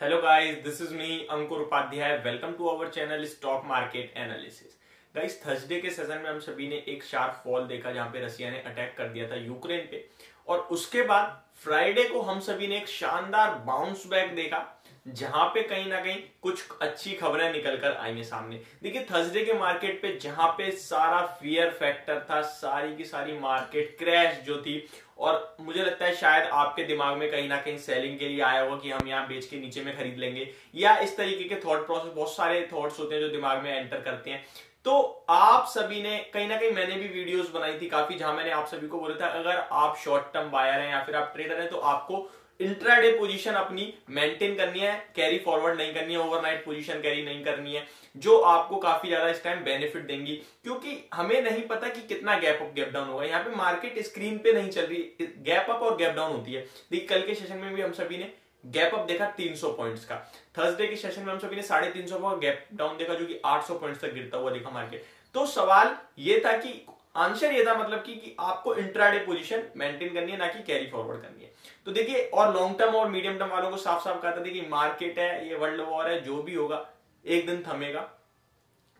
Hello guys, this is me Ankur Upadhyay. Welcome to our channel stock market analysis. Guys, Thursday के session में हम सभी ने एक शार्प फॉल देखा जहां पे रसिया ने अटैक कर दिया था यूक्रेन पे, और उसके बाद फ्राइडे को हम सभी ने एक शानदार बाउंस बैक देखा जहां पे कहीं ना कहीं कुछ अच्छी खबरें निकल कर आई हैं सामने। देखिए, थर्सडे के मार्केट पे जहां पे सारा फियर फैक्टर था, सारी की सारी मार्केट क्रैश जो थी, और मुझे लगता है शायद आपके दिमाग में कहीं ना कहीं सेलिंग के लिए आया होगा कि हम यहाँ बेच के नीचे में खरीद लेंगे, या इस तरीके के थॉट प्रोसेस, बहुत सारे थॉट्स होते हैं जो दिमाग में एंटर करते हैं। तो आप सभी ने कहीं ना कहीं, मैंने भी वीडियोस बनाई थी काफी जहां मैंने आप सभी को बोला था अगर आप शॉर्ट टर्म बायर हैं या फिर आप ट्रेडर हैं तो आपको इंट्राडे पोजीशन अपनी मेंटेन करनी है, कैरी फॉरवर्ड नहीं करनी है, ओवरनाइट पोजीशन कैरी नहीं करनी है, जो आपको काफी ज्यादा इस टाइम बेनिफिट देंगी। क्योंकि हमें नहीं पता कि कितना गैप अप गैप डाउन होगा। यहाँ पे मार्केट स्क्रीन पे नहीं चल रही, गैप अप और गैप डाउन होती है। देखिए, कल के सेशन में भी हम सभी ने गैप अप देखा 300 पॉइंट्स का, थर्सडे के सेशन में हम सभी ने 350 का गैप डाउन देखा जो कि 800 पॉइंट्स तक गिरता हुआ देखा मार्केट। तो सवाल ये था कि आंसर ये था, मतलब कि आपको इंट्राडे पोजीशन मेंटेन करनी है, ना कि कैरी फॉरवर्ड करनी है। तो देखिए, और लॉन्ग टर्म और मीडियम टर्म वालों को साफ साफ कहा था, देखिए मार्केट है, ये वर्ल्ड वॉर है, जो भी होगा एक दिन थमेगा,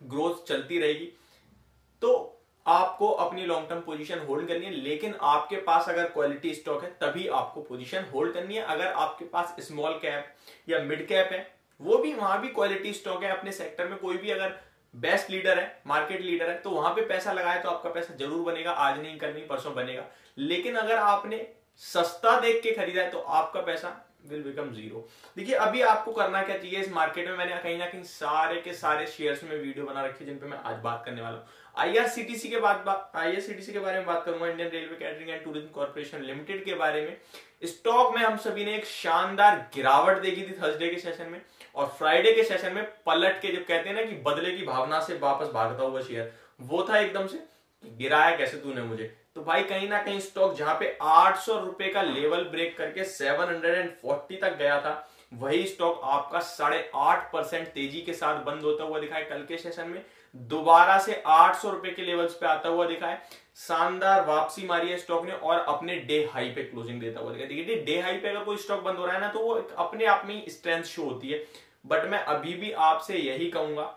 ग्रोथ चलती रहेगी। तो आपको अपनी लॉन्ग टर्म पोजीशन होल्ड करनी है, लेकिन आपके पास अगर क्वालिटी स्टॉक है तभी आपको पोजीशन होल्ड करनी है। अगर आपके पास स्मॉल कैप या मिड कैप है, वो भी वहां भी क्वालिटी स्टॉक है अपने सेक्टर में, कोई भी अगर बेस्ट लीडर है, मार्केट लीडर है, तो वहां पे पैसा लगाए तो आपका पैसा जरूर बनेगा, आज नहीं कल नहीं परसों बनेगा। लेकिन अगर आपने सस्ता देख के खरीदा है तो आपका पैसा विल बिकम जीरो। देखिए, अभी आपको करना क्या चाहिए इस मार्केट में, मैंने कहीं ना कहीं सारे के सारे शेयर्स में वीडियो बना रखी है जिन पे मैं आज बात करने वाला हूं। आईआरसीटीसी के बारे में बात करूंगा, Indian railway catering and tourism corporation limited के बारे में। स्टॉक में हम सभी ने एक शानदार गिरावट देखी थी थर्सडे के सेशन में, और फ्राइडे के सेशन में पलट के, जब कहते हैं ना कि बदले की भावना से वापस भागता हुआ शेयर, वो था एकदम से गिराया कैसे तूने मुझे। तो भाई, कहीं ना कहीं स्टॉक जहां पे 800 रुपए का लेवल ब्रेक करके 740 तक गया था, वही स्टॉक आपका 8.5% तेजी के साथ बंद होता हुआ दिखा है। कल के सेशन में दोबारा से 800 रुपए के लेवल्स पे आता हुआ दिखा है, शानदार वापसी मारी है स्टॉक ने, और अपने डे हाई पे क्लोजिंग देता हुआ दिखा है। देखिए, डे हाई पे अगर कोई स्टॉक बंद हो रहा है ना, तो वो अपने आप में स्ट्रेंथ शो होती है। बट मैं अभी भी आपसे यही कहूंगा,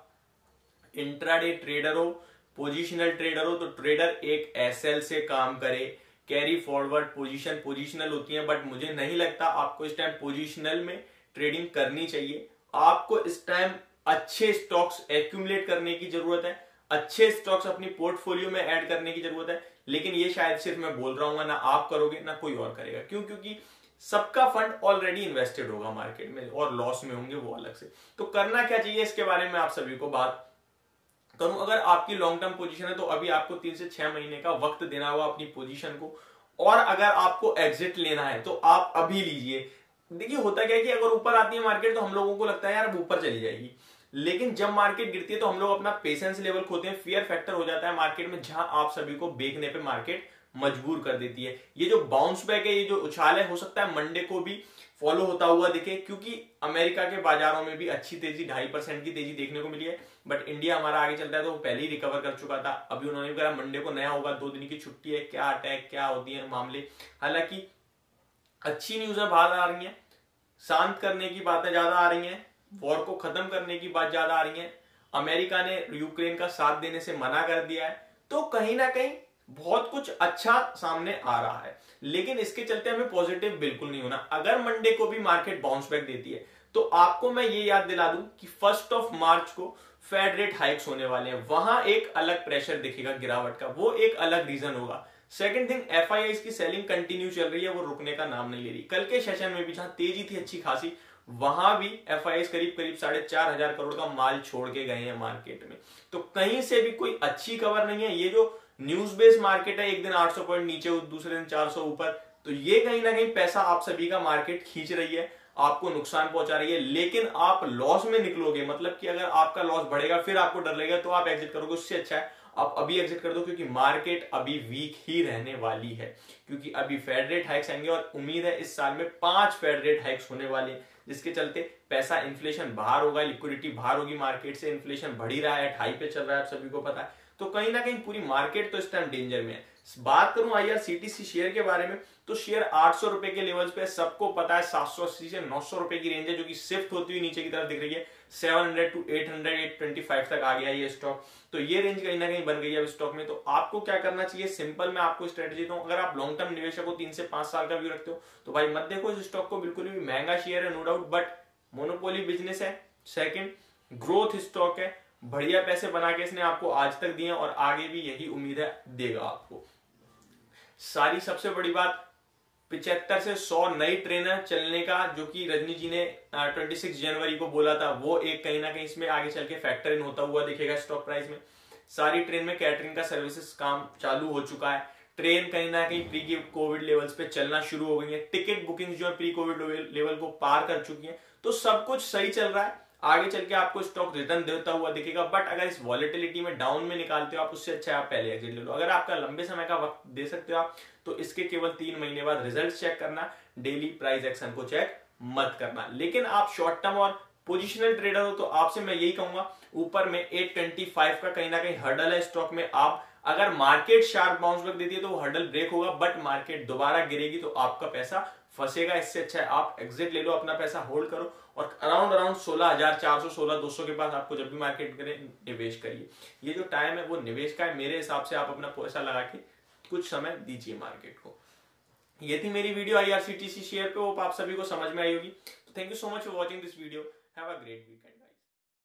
इंट्राडे ट्रेडर हो, पोजिशनल ट्रेडर हो, तो ट्रेडर एक एसएल से काम करे। कैरी फॉरवर्ड पोजीशन पोजिशनल होती है, बट मुझे नहीं लगता आपको इस टाइम पोजिशनल में ट्रेडिंग करनी चाहिए। आपको इस टाइम अच्छे स्टॉक्स एक्यूमुलेट करने की जरूरत है, अच्छे स्टॉक्स अपनी पोर्टफोलियो में ऐड करने की जरूरत है। लेकिन ये शायद सिर्फ मैं बोल रहा हूं, ना आप करोगे ना कोई और करेगा। क्यों? क्योंकि सबका फंड ऑलरेडी इन्वेस्टेड होगा मार्केट में, और लॉस में होंगे वो अलग से। तो करना क्या चाहिए इसके बारे में आप सभी को बात करूं। अगर आपकी लॉन्ग टर्म पोजीशन है तो अभी आपको 3 से 6 महीने का वक्त देना होगा अपनी पोजीशन को, और अगर आपको एग्जिट लेना है तो आप अभी लीजिए। देखिए, होता क्या है कि अगर ऊपर आती है मार्केट तो हम लोगों को लगता है यार अब ऊपर चली जाएगी, लेकिन जब मार्केट गिरती है तो हम लोग अपना पेशेंस लेवल खोते हैं, फियर फैक्टर हो जाता है मार्केट में, जहां आप सभी को बेचने पे मार्केट मजबूर कर देती है। ये जो बाउंस बैक है, ये जो उछाल है, हो सकता है मंडे को भी फॉलो होता हुआ दिखे, क्योंकि अमेरिका के बाजारों में भी अच्छी तेजी, 2.5% की तेजी देखने को मिली है। बट इंडिया हमारा आगे चलता है तो वो पहले ही रिकवर कर चुका था। अभी उन्होंने भी कहा मंडे को नया होगा, 2 दिन की छुट्टी है, क्या अटैक क्या होती है मामले। हालांकि अच्छी न्यूज बाहर आ रही है, शांत करने की बातें ज्यादा आ रही हैं, वॉर को खत्म करने की बात ज्यादा आ रही है, अमेरिका ने यूक्रेन का साथ देने से मना कर दिया है। तो कहीं ना कहीं बहुत कुछ अच्छा सामने आ रहा है, लेकिन इसके चलते हमें पॉजिटिव बिल्कुल नहीं होना। अगर मंडे को भी मार्केट बाउंस बैक देती है तो आपको मैं ये याद दिला दूं कि 1 मार्च को फेड रेट हाइक्स होने वाले हैं, वहां एक अलग प्रेशर दिखेगा गिरावट का, वो एक अलग रीजन होगा। सेकंड थिंग, एफआईआई की सेलिंग कंटिन्यू चल रही है, वो रुकने का नाम नहीं ले रही। कल के सेशन में भी जहां तेजी थी अच्छी खासी, वहां भी एफआईआई करीब 4,500 करोड़ का माल छोड़ के गए हैं मार्केट में। तो कहीं से भी कोई अच्छी खबर नहीं है। ये जो न्यूज बेस्ड मार्केट है, एक दिन 800 पॉइंट नीचे, दूसरे दिन 400 ऊपर, तो ये कहीं ना कहीं पैसा आप सभी का मार्केट खींच रही है, आपको नुकसान पहुंचा रही है। लेकिन आप लॉस में निकलोगे, मतलब कि अगर आपका लॉस बढ़ेगा फिर आपको डर लगेगा तो आप एग्जिट करोगे, उससे अच्छा है आप अभी एग्जिट कर दो, क्योंकि मार्केट अभी वीक ही रहने वाली है। क्योंकि अभी फेड रेट हाइक्स आएंगे, और उम्मीद है इस साल में 5 फेड रेट हाइक्स होने वाले हैं, जिसके चलते पैसा, इन्फ्लेशन बाहर होगा, लिक्विडिटी बाहर होगी मार्केट से, इन्फ्लेशन बढ़ ही रहा है, हाई पे चल रहा है, आप सभी को पता है। तो कहीं ना कहीं पूरी मार्केट तो इस टाइम डेंजर में है। बात करूं IRCTC शेयर के बारे में तो शेयर 800 रुपए के लेवल्स पे सबको पता है 780 से 900 रुपए की रेंज है जो कि शिफ्ट होती हुई नीचे की तरफ दिख रही है 700 टू 800 825 तक आ गया ये स्टॉक। तो ये रेंज कहीं ना कहीं बन गई है स्टॉक में। तो आपको क्या करना चाहिए, सिंपल मैं आपको स्ट्रेटेजी दूं, अगर आप लॉन्ग टर्म निवेशक हो 3 से 5 साल का व्यू रखते हो तो भाई मत देखो इस स्टॉक को, बिल्कुल भी महंगा शेयर है no doubt, but monopoly business है, सेकंड ग्रोथ स्टॉक है, बढ़िया पैसे बना के इसने आपको आज तक दिए और आगे भी यही उम्मीद है देगा आपको। सारी सबसे बड़ी बात 75 से 100 नई ट्रेनर चलने का जो कि रजनी जी ने 26 जनवरी को बोला था, वो एक कहीं ना कहीं इसमें आगे चल के फैक्टर इन होता हुआ दिखेगा स्टॉक प्राइस में। सारी ट्रेन में कैटरिंग का सर्विसेज काम चालू हो चुका है, ट्रेन कहीं ना कहीं प्री कोविड लेवल्स पे चलना शुरू हो गई है, टिकट बुकिंग जो है प्री कोविड लेवल को पार कर चुकी है। तो सब कुछ सही चल रहा है, आगे चल के आपको स्टॉक रिटर्न देता हुआ दिखेगा। बट अगर इस वॉलेटिलिटी में डाउन में निकालते हो आप, उससे अच्छा आप पहले एग्जिट ले लो। अगर आपका लंबे समय का वक्त दे सकते हो आप तो इसके केवल 3 महीने बाद रिजल्ट चेक करना, डेली प्राइस एक्शन को चेक मत करना। लेकिन आप शॉर्ट टर्म और पोजिशनल ट्रेडर हो तो आपसे मैं यही कहूंगा, ऊपर में 825 का कहीं ना कहीं हर्डल है स्टॉक में। आप अगर मार्केट शार्प बाउंस बैक देती है तो वो हर्डल ब्रेक होगा, बट मार्केट दोबारा गिरेगी तो आपका पैसा फंसेगा। इससे अच्छा है आप एग्जिट ले लो, अपना पैसा होल्ड करो और अराउंड 16,400 16,200 के पास आपको जब भी मार्केट करे निवेश करिए। ये जो टाइम है वो निवेश का है, मेरे हिसाब से आप अपना पैसा लगा के कुछ समय दीजिए मार्केट को। ये थी मेरी वीडियो IRCTC शेयर पे, होप आप सभी को समझ में आई होगी। तो thank you so much for watching this video, have a great weekend.